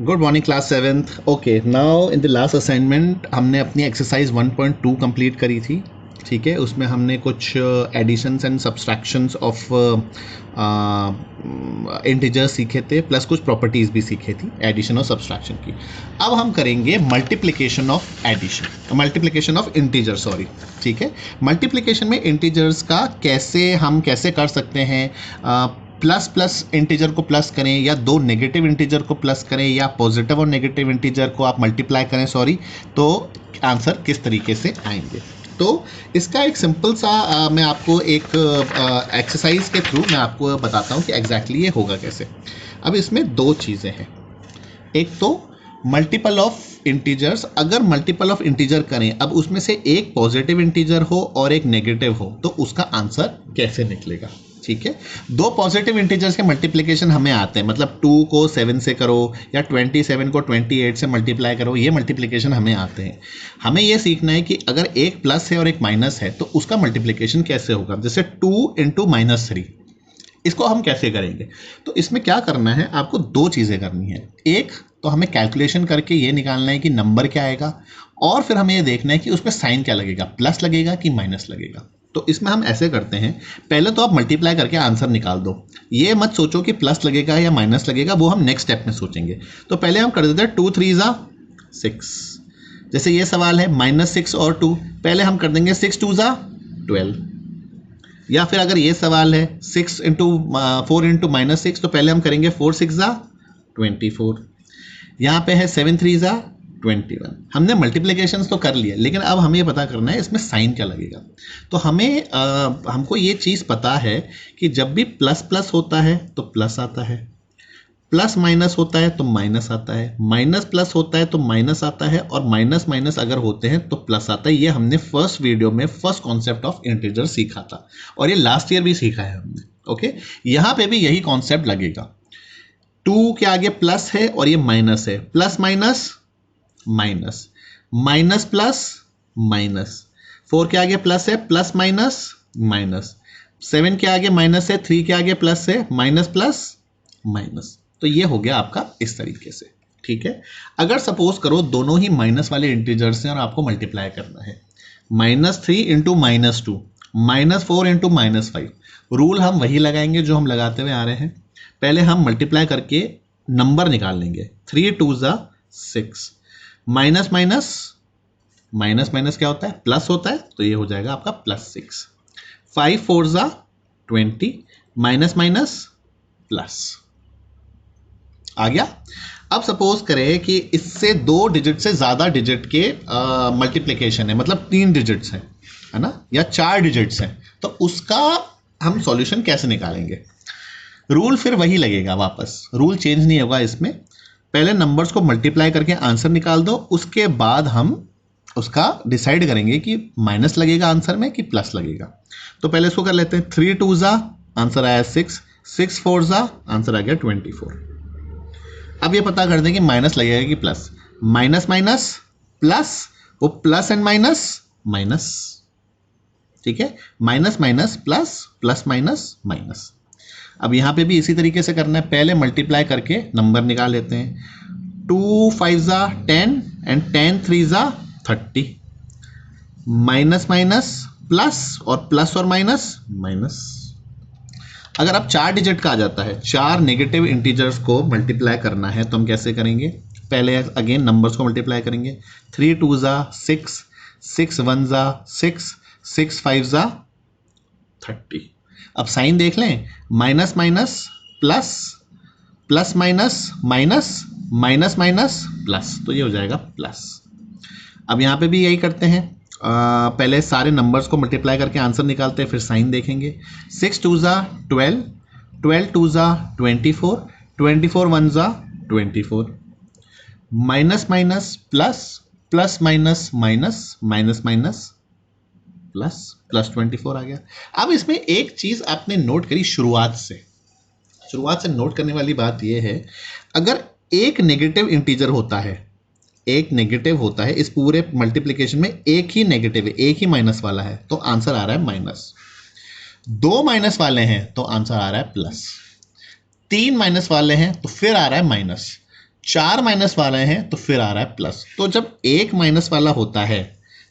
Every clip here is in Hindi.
Good morning class seventh. Okay, now in the last assignment हमने अपनी एक्सरसाइज 1.2 कंप्लीट करी थी। ठीक है, उसमें हमने कुछ editions and subtractions of integers सीखे थे, प्लस कुछ प्रॉपर्टीज़ भी सीखे थी एडिशन और सब्सट्रैक्शन की। अब हम करेंगे multiplication of addition, multiplication of integer, sorry. ठीक है, मल्टीप्लिकेशन में इंटीजर्स का कैसे कर सकते हैं। प्लस प्लस इंटीजर को प्लस करें, या दो नेगेटिव इंटीजर को प्लस करें, या पॉजिटिव और नेगेटिव इंटीजर को आप मल्टीप्लाई करें, सॉरी, तो आंसर किस तरीके से आएंगे। तो इसका एक सिंपल सा मैं आपको एक एक्सरसाइज के थ्रू मैं आपको बताता हूँ कि एग्जैक्टली ये होगा कैसे। अब इसमें दो चीज़ें हैं, एक तो मल्टीपल ऑफ इंटीजर्स। अगर मल्टीपल ऑफ इंटीजर करें, अब उसमें से एक पॉजिटिव इंटीजर हो और एक नेगेटिव हो, तो उसका आंसर कैसे निकलेगा। ठीक है, दो पॉजिटिव इंटीजर्स के मल्टीप्लिकेशन हमें आते हैं, मतलब 2 को 7 से करो या 27 को 28 से मल्टीप्लाई करो, ये मल्टीप्लिकेशन हमें आते हैं। हमें ये सीखना है कि अगर एक प्लस है और एक माइनस है तो उसका मल्टीप्लिकेशन कैसे होगा। जैसे 2 × -3, इसको हम कैसे करेंगे। तो इसमें क्या करना है, आपको दो चीज़ें करनी है। एक तो हमें कैलकुलेशन करके ये निकालना है कि नंबर क्या आएगा, और फिर हमें ये देखना है कि उसमें साइन क्या लगेगा, प्लस लगेगा कि माइनस लगेगा। तो इसमें हम ऐसे करते हैं, पहले तो आप मल्टीप्लाई करके आंसर निकाल दो। ये मत सोचो कि प्लस लगेगा या माइनस लगेगा, वो हम नेक्स्ट स्टेप में सोचेंगे। तो पहले हम कर देते हैं 2 3 = 6। जैसे ये सवाल है -6 और 2, पहले हम कर देंगे 6 2 = 12। या फिर अगर ये सवाल है 6 × 4 × -6, तो पहले हम करेंगे 4 6 = 24। यहाँ पे है 7 3 = 21। हमने मल्टीप्लिकेशंस तो कर लिए, लेकिन अब हमें ये पता करना है इसमें साइन क्या लगेगा। तो हमको ये चीज़ पता है कि जब भी प्लस प्लस होता है तो प्लस आता है, प्लस माइनस होता है तो माइनस आता है, माइनस प्लस होता है तो माइनस आता है, और माइनस माइनस अगर होते हैं तो प्लस आता है। ये हमने फर्स्ट वीडियो में फर्स्ट कॉन्सेप्ट ऑफ इंटीजर सीखा था, और ये लास्ट ईयर भी सीखा है हमने। ओके, यहाँ पे भी यही कॉन्सेप्ट लगेगा। 2 के आगे प्लस है और ये माइनस है, plus minus minus, minus plus minus. 4 के आगे प्लस है, प्लस माइनस माइनस। 7 के आगे माइनस है, 3 के आगे प्लस है, माइनस प्लस माइनस। तो ये हो गया आपका इस तरीके से। ठीक है, अगर सपोज करो दोनों ही माइनस वाले इंटीजर्स हैं और आपको मल्टीप्लाई करना है, -3 × -2, -4 × -5। रूल हम वही लगाएंगे जो हम लगाते हुए आ रहे हैं। पहले हम मल्टीप्लाई करके नंबर निकाल लेंगे। 3 2 = 6, माइनस माइनस माइनस माइनस क्या होता है, प्लस होता है, तो ये हो जाएगा आपका +6। 5 4 = 20, माइनस माइनस प्लस। आ गया। अब सपोज करें कि इससे 2 डिजिट से ज़्यादा डिजिट के मल्टीप्लिकेशन है, मतलब 3 डिजिट्स हैं, है ना, या 4 डिजिट्स हैं, तो उसका हम सॉल्यूशन कैसे निकालेंगे। रूल फिर वही लगेगा, वापस रूल चेंज नहीं होगा इसमें। पहले नंबर्स को मल्टीप्लाई करके आंसर निकाल दो, उसके बाद हम उसका डिसाइड करेंगे कि माइनस लगेगा आंसर में कि प्लस लगेगा। तो पहले इसको कर लेते हैं। 3 2 = आंसर आया 6, 6 4 = आंसर आ गया 24। अब ये पता कर दें कि माइनस लगेगा कि प्लस। माइनस माइनस प्लस, वो प्लस एंड माइनस माइनस। ठीक है, minus minus plus, plus minus minus. अब यहाँ पे भी इसी तरीके से करना है, पहले मल्टीप्लाई करके नंबर निकाल लेते हैं। 2 5 = 10 एंड 10 3 = 30। माइनस माइनस प्लस, और प्लस और माइनस माइनस। अगर अब 4 डिजिट का आ जाता है, 4 नेगेटिव इंटीजर्स को मल्टीप्लाई करना है, तो हम कैसे करेंगे। पहले अगेन नंबर्स को मल्टीप्लाई करेंगे। 3 2 = 6, 6 1 = 6, 6 5 = 30। अब साइन देख लें, minus minus plus, plus minus minus, minus minus plus, तो ये हो जाएगा प्लस। अब यहाँ पे भी यही करते हैं, पहले सारे नंबर्स को मल्टीप्लाई करके आंसर निकालते हैं, फिर साइन देखेंगे। 6 2 = 12, 12 2 = 24, 24 1 = 24। Minus minus plus, plus minus minus, minus minus plus, plus 24 आ गया। अब इसमें एक चीज़ आपने नोट करी शुरुआत से नोट करने वाली बात यह है, अगर एक नेगेटिव इंटीजर होता है, एक नेगेटिव होता है, इस पूरे मल्टीप्लिकेशन में एक ही नेगेटिव है, एक ही माइनस वाला है, तो आंसर आ रहा है माइनस। 2 माइनस वाले हैं तो आंसर आ रहा है प्लस। 3 माइनस वाले हैं तो फिर आ रहा है माइनस। 4 माइनस वाले हैं तो फिर आ रहा है प्लस। तो जब 1 माइनस वाला होता है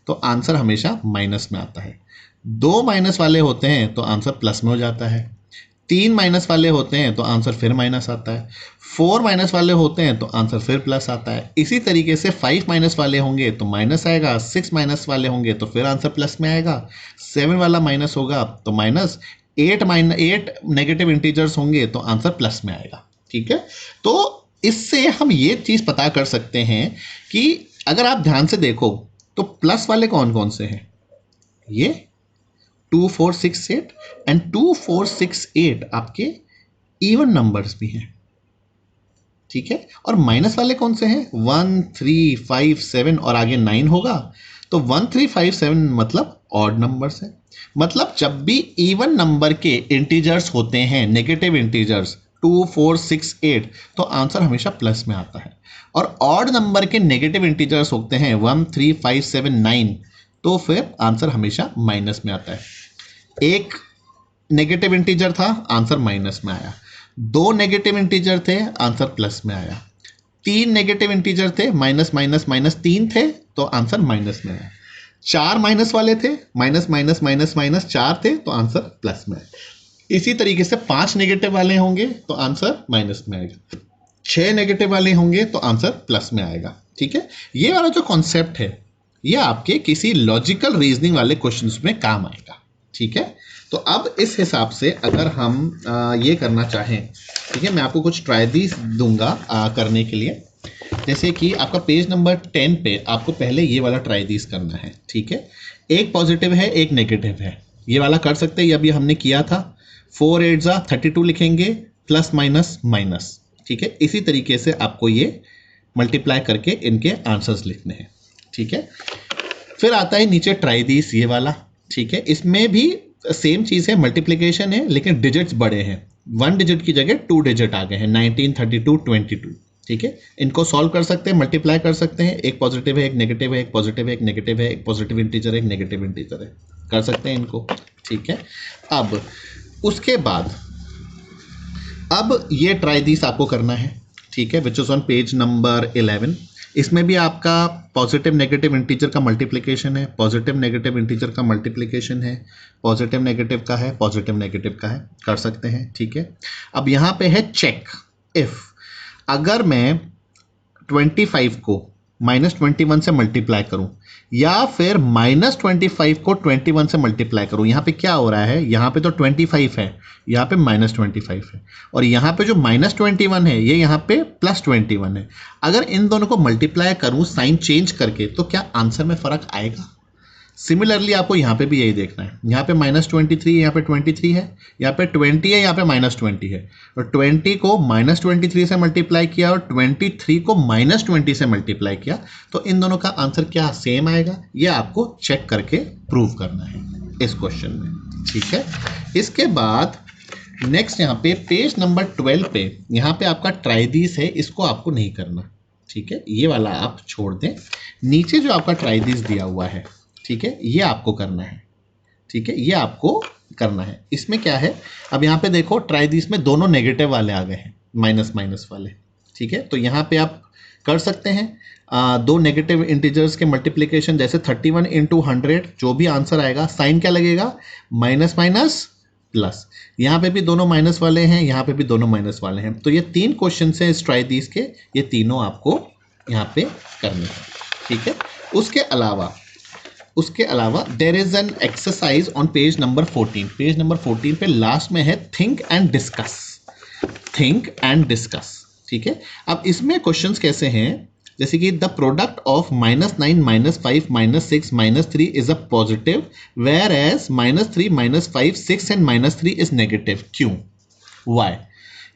तो आंसर हमेशा माइनस में आता है। 2 माइनस वाले होते हैं तो आंसर प्लस में हो जाता है। 3 माइनस वाले होते हैं तो आंसर फिर माइनस आता है। 4 माइनस वाले होते हैं तो आंसर फिर प्लस आता है। इसी तरीके से 5 माइनस वाले होंगे तो माइनस आएगा, 6 माइनस वाले होंगे तो फिर आंसर प्लस में आएगा, 7 वाला माइनस होगा तो माइनस, 8 नेगेटिव इंटीजर्स होंगे तो आंसर प्लस में आएगा। ठीक है, तो इससे हम ये चीज़ पता कर सकते हैं कि अगर आप ध्यान से देखो तो प्लस वाले कौन कौन से हैं, ये 2 4 6 8 एंड 2 4 6 8 आपके इवन नंबर्स भी हैं। ठीक है, और माइनस वाले कौन से हैं, 1 3 5 7 और आगे 9 होगा, तो 1 3 5 7 मतलब ऑड नंबर्स है। मतलब जब भी इवन नंबर के इंटीजर्स होते हैं, नेगेटिव इंटीजर्स 2 4 6 8, तो आंसर हमेशा प्लस में आता है। और ऑड नंबर के नेगेटिव इंटीजर्स होते हैं 1 3 5 7 9, तो फिर आंसर हमेशा माइनस में आता है। एक नेगेटिव इंटीजर था, आंसर माइनस में आया। 2 नेगेटिव इंटीजर थे, आंसर प्लस में आया। 3 नेगेटिव इंटीजर थे, माइनस माइनस माइनस 3 थे, तो आंसर माइनस में आया। 4 माइनस वाले थे, माइनस माइनस माइनस माइनस 4 थे, तो आंसर प्लस में आया। इसी तरीके से 5 नेगेटिव वाले होंगे तो आंसर माइनस में आएगा, 6 नेगेटिव वाले होंगे तो आंसर प्लस में आएगा। ठीक है, ये वाला जो कॉन्सेप्ट है ये आपके किसी लॉजिकल रीजनिंग वाले क्वेश्चंस में काम आएगा। ठीक है, तो अब इस हिसाब से अगर हम ये करना चाहें, ठीक है, मैं आपको कुछ ट्रायदीज दूंगा करने के लिए। जैसे कि आपका पेज नंबर 10 पे आपको पहले ये वाला ट्रायदीज करना है। ठीक है, एक पॉजिटिव है एक नेगेटिव है, ये वाला कर सकते हैं, ये अभी हमने किया था। 4 8 32 लिखेंगे, प्लस माइनस माइनस। ठीक है, इसी तरीके से आपको ये मल्टीप्लाई करके इनके आंसर्स लिखने हैं। ठीक है, फिर आता है नीचे ट्रायदीस ये वाला। ठीक है, इसमें भी सेम चीज़ है, मल्टीप्लिकेशन है, लेकिन डिजिट्स बड़े हैं। 1 डिजिट की जगह 2 डिजिट आ गए हैं, 19 32 22। ठीक है, इनको सॉल्व कर सकते हैं, मल्टीप्लाई कर सकते हैं। एक पॉजिटिव है एक नेगेटिव है, एक पॉजिटिव है एक नेगेटिव है, एक पॉजिटिव इंटीजर है एक नेगेटिव इंटीजर है, कर सकते हैं इनको। ठीक है, अब उसके बाद अब ये ट्रायदीस आपको करना है। ठीक है, which is on page number 11। इसमें भी आपका पॉजिटिव नेगेटिव इंटीजर का मल्टीप्लिकेशन है, पॉजिटिव नेगेटिव इंटीजर का मल्टीप्लिकेशन है, पॉजिटिव नेगेटिव का है, पॉजिटिव नेगेटिव का है, कर सकते हैं। ठीक है, अब यहाँ पे है चेक इफ, अगर मैं 25 को -21 से मल्टीप्लाई करूं या फिर -25 को 21 से मल्टीप्लाई करूं, यहाँ पे क्या हो रहा है, यहाँ पे तो 25 है, यहाँ पे -25 है, और यहाँ पे जो -21 है ये यहाँ पे +21 है। अगर इन दोनों को मल्टीप्लाई करूं साइन चेंज करके, तो क्या आंसर में फ़र्क आएगा? सिमिलरली आपको यहाँ पे भी यही देखना है। यहाँ पे -23 यहाँ पे 23 है, यहाँ पे 20 है, यहाँ पे -20 है, और 20 को -23 से मल्टीप्लाई किया और 23 को -20 से मल्टीप्लाई किया, तो इन दोनों का आंसर क्या सेम आएगा, ये आपको चेक करके प्रूव करना है इस क्वेश्चन में। ठीक है, इसके बाद नेक्स्ट यहाँ पे पेज नंबर 12 पे यहाँ पे आपका ट्रायदीस है, इसको आपको नहीं करना। ठीक है, ये वाला आप छोड़ दें। नीचे जो आपका ट्रायदीस दिया हुआ है, ठीक है, ये आपको करना है। ठीक है, ये आपको करना है। इसमें क्या है, अब यहाँ पे देखो ट्रायदीस में दोनों नेगेटिव वाले आ गए हैं, माइनस माइनस वाले। ठीक है, तो यहाँ पे आप कर सकते हैं दो नेगेटिव इंटीजर्स के मल्टीप्लिकेशन, जैसे 31 × 100, जो भी आंसर आएगा साइन क्या लगेगा, माइनस माइनस प्लस। यहाँ पे भी दोनों माइनस वाले हैं, यहाँ पे भी दोनों माइनस वाले हैं। तो ये 3 क्वेश्चन हैं इस ट्रायदीस के, ये तीनों आपको यहाँ पे करने हैं। ठीक है, उसके अलावा there is an exercise on page number 14। Page number 14 पे लास्ट में है think and discuss. Think and discuss. ठीक है, अब इसमें क्वेश्चंस कैसे हैं, जैसे कि the product of -9 -5 -6 -3 is a positive, whereas -3 -5 6 and -3 is negative. क्यों, वाई?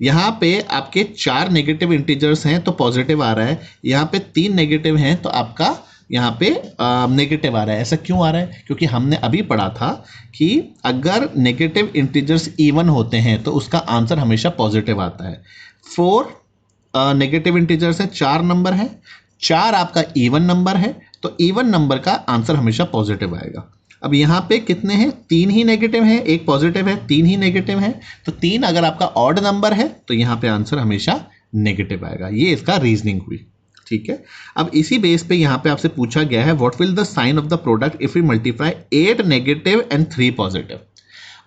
यहाँ पे आपके 4 नेगेटिव इंटीजर्स हैं तो पॉजिटिव आ रहा है, यहाँ पे 3 नेगेटिव हैं तो आपका यहाँ पे नेगेटिव आ रहा है। ऐसा क्यों आ रहा है, क्योंकि हमने अभी पढ़ा था कि अगर नेगेटिव इंटीजर्स इवन होते हैं तो उसका आंसर हमेशा पॉजिटिव आता है। 4 नेगेटिव इंटीजर्स हैं, 4 नंबर है, 4 आपका इवन नंबर है, तो इवन नंबर का आंसर हमेशा पॉजिटिव आएगा। अब यहाँ पे कितने हैं, 3 ही नेगेटिव हैं, एक पॉजिटिव है, 3 ही नेगेटिव है, तो 3 अगर आपका ऑड नंबर है तो यहाँ पे आंसर हमेशा नेगेटिव आएगा। ये इसका रीजनिंग हुई, ठीक है। अब इसी बेस पे यहाँ पे आपसे पूछा गया है what will the sign of the product if we multiply 8 negative and 3 positive.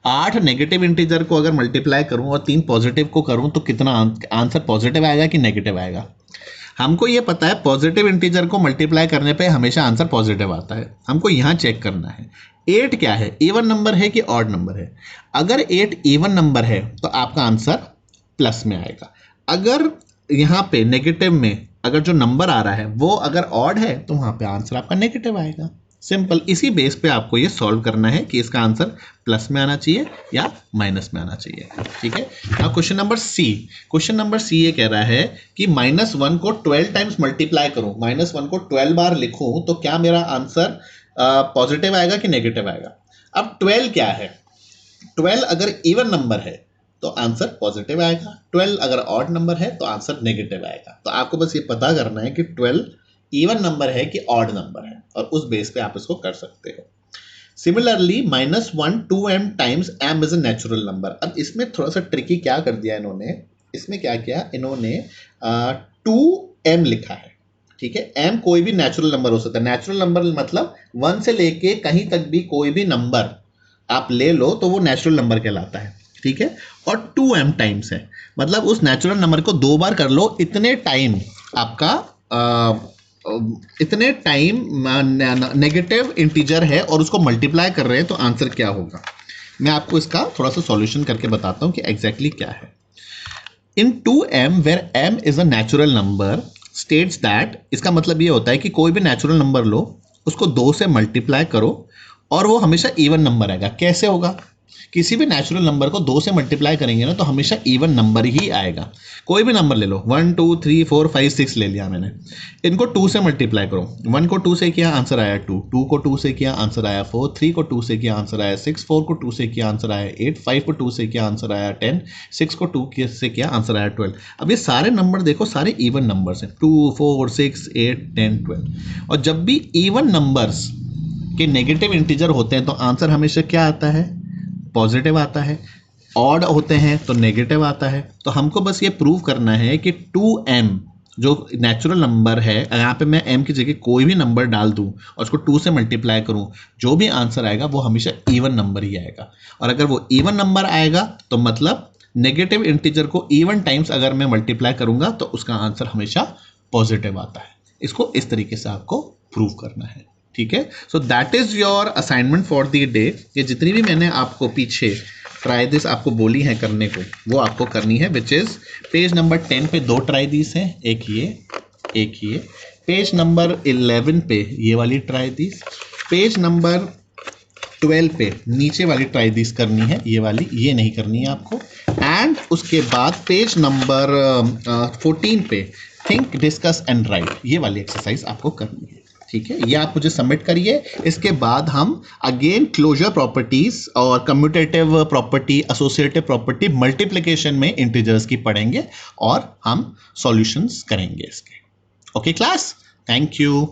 8 negative integer को अगर मल्टीप्लाई करूं और 3 पॉजिटिव को करूं तो कितना आंसर पॉजिटिव आएगा कि नेगेटिव आएगा। हमको ये पता है पॉजिटिव इंटीजर को मल्टीप्लाई करने पे हमेशा आंसर पॉजिटिव आता है। हमको यहाँ चेक करना है 8 क्या है, इवन नंबर है कि ऑड नंबर है। अगर 8 इवन नंबर है तो आपका आंसर प्लस में आएगा। अगर यहाँ पे नेगेटिव में अगर जो नंबर आ रहा है वो अगर ऑड है तो वहाँ पे आंसर आपका नेगेटिव आएगा। सिंपल, इसी बेस पे आपको ये सॉल्व करना है कि इसका आंसर प्लस में आना चाहिए या माइनस में आना चाहिए, ठीक है। अब question number C, question number C ये कह रहा है कि -1 को 12 टाइम्स मल्टीप्लाई करूं, -1 को 12 बार लिखूं तो क्या मेरा आंसर पॉजिटिव आएगा कि नेगेटिव आएगा। अब 12 क्या है, 12 अगर इवन नंबर है तो आंसर पॉजिटिव आएगा, 12 अगर ऑड नंबर है तो आंसर नेगेटिव आएगा। तो आपको बस ये पता करना है कि 12 इवन नंबर है कि ऑड नंबर है और उस बेस पे आप इसको कर सकते हो। Similarly -1 2m times m is a natural number. अब इसमें थोड़ा सा ट्रिकी क्या कर दिया इन्होंने, इसमें क्या किया इन्होंने 2m लिखा है, ठीक है। m कोई भी नेचुरल नंबर हो सकता है। नेचुरल नंबर मतलब 1 से लेके कहीं तक भी कोई भी नंबर आप ले लो तो वो नेचुरल नंबर कहलाता है, ठीक है। और 2m टाइम्स है मतलब उस नेचुरल नंबर को 2 बार कर लो, इतने टाइम आपका इतने टाइम नेगेटिव इंटीजर है और उसको मल्टीप्लाई कर रहे हैं तो आंसर क्या होगा। मैं आपको इसका थोड़ा सा सॉल्यूशन करके बताता हूं कि एग्जैक्टली क्या है। In 2m where m is a natural number states that, इसका मतलब ये होता है कि कोई भी नेचुरल नंबर लो उसको 2 से मल्टीप्लाई करो और वो हमेशा इवन नंबर आएगा। कैसे होगा, किसी भी नेचुरल नंबर को 2 से मल्टीप्लाई करेंगे ना तो हमेशा इवन नंबर ही आएगा। कोई भी नंबर ले लो, 1 2 3 4 5 6 ले लिया मैंने, इनको 2 से मल्टीप्लाई करो। 1 को 2 से किया आंसर आया 2, 2 को 2 से किया आंसर आया 4, 3 को 2 से किया आंसर आया 6, 4 को 2 से किया आंसर आया 8, 5 को 2 से किया आंसर आया 10, 6 को 2 से किया आंसर आया 12। अब ये सारे नंबर देखो सारे इवन नंबर्स हैं, 2 4 6 8 10 12। और जब भी इवन नंबर्स के नेगेटिव इंटीजर होते हैं तो आंसर हमेशा क्या आता है, पॉजिटिव आता है। ऑड होते हैं तो नेगेटिव आता है। तो हमको बस ये प्रूव करना है कि 2m जो नेचुरल नंबर है, यहाँ पे मैं m की जगह कोई भी नंबर डाल दूं और उसको 2 से मल्टीप्लाई करूं, जो भी आंसर आएगा वो हमेशा इवन नंबर ही आएगा। और अगर वो इवन नंबर आएगा तो मतलब नेगेटिव इंटीजर को इवन टाइम्स अगर मैं मल्टीप्लाई करूंगा तो उसका आंसर हमेशा पॉजिटिव आता है। इसको इस तरीके से आपको प्रूव करना है, ठीक है। So that is your assignment for the day. ये जितनी भी मैंने आपको पीछे ट्राई दिस आपको बोली है करने को वो आपको करनी है, विच इज पेज नंबर 10 पे 2 ट्राई दिस है, एक ये। पेज नंबर 11 पे ये वाली ट्राई दिस, पेज नंबर 12 पे नीचे वाली ट्राई दिस करनी है, ये वाली, ये नहीं करनी है आपको। एंड उसके बाद पेज नंबर 14 पे थिंक डिस्कस एंड राइट, ये वाली एक्सरसाइज आपको करनी है, ठीक है। ये आप मुझे सबमिट करिए। इसके बाद हम अगेन क्लोजर प्रॉपर्टीज और commutative property, associative property, multiplication में इंटीजर्स की पढ़ेंगे और हम सॉल्यूशंस करेंगे इसके। Okay class, thank you.